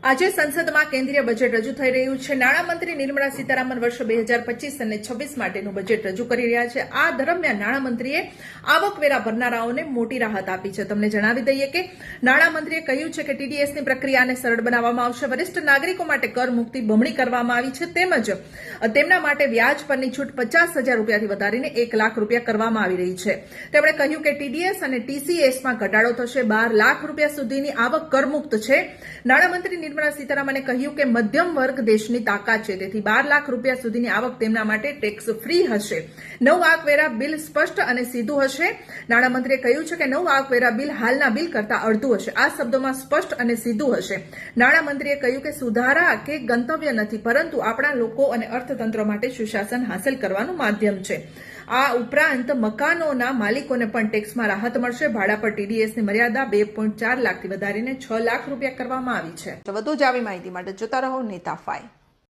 આજે સંસદમાં કેન્દ્રીય બજેટ રજૂ થઈ રહ્યું છે। નાણામંત્રી નિર્મલા સીતારામન વર્ષ 2025 અને 26 માટેનું બજેટ રજૂ કરી રહ્યા છે। આ દરમિયાન નાણામંત્રીએ આવકવેરા ભરનારાઓને મોટી રાહત આપી છે। તમને જણાવી દઈએ કે નાણામંત્રીએ કહ્યું છે કે ટીડીએસની પ્રક્રિયાને સરળ બનાવવામાં આવશે, વરિષ્ઠ નાગરિકો માટે કર મુક્તિ બમણી કરવામાં આવી છે, તેમજ તેમના માટે વ્યાજ પરની છૂટ 50,000 રૂપિયાથી વધારીને 1 લાખ રૂપિયા કરવામાં આવી રહી છે। તેમણે કહ્યું કે ટીડીએસ અને ટીસીએસમાં ઘટાડો થશે, 12 લાખ રૂપિયા સુધીની આવક કરમુક્ત છે। નાણામંત્રી નિર્મલા સીતારામને કહ્યું કે મધ્યમ વર્ગ દેશની તાકાત છે, તેથી 12 લાખ રૂપિયા સુધીની આવક તેમના માટે ટેક્સ ફ્રી હશે। નવું આવકવેરા બિલ સ્પષ્ટ અને સીધું હશે। નાણામંત્રીએ કહ્યું છે કે નવું આવકવેરા બિલ હાલના બિલ કરતા અડધું હશે। આ શબ્દોમાં સ્પષ્ટ અને સીધું હશે। નાણામંત્રીએ કહ્યું કે સુધારા કે ગંતવ્ય નથી, પરંતુ આપણા લોકો અને અર્થતંત્ર માટે સુશાસન હાંસલ કરવાનું માધ્યમ છે। આ ઉપરાંત મકાનોના માલિકોને પણ ટેક્સમાં રાહત મળશે। ભાડા પર ટીડીએસની મર્યાદા 2.4 લાખથી વધારીને 6 લાખ રૂપિયા કરવામાં આવી છે। વધુ જ આવી માહિતી માટે જોતા રહો નેતા 5।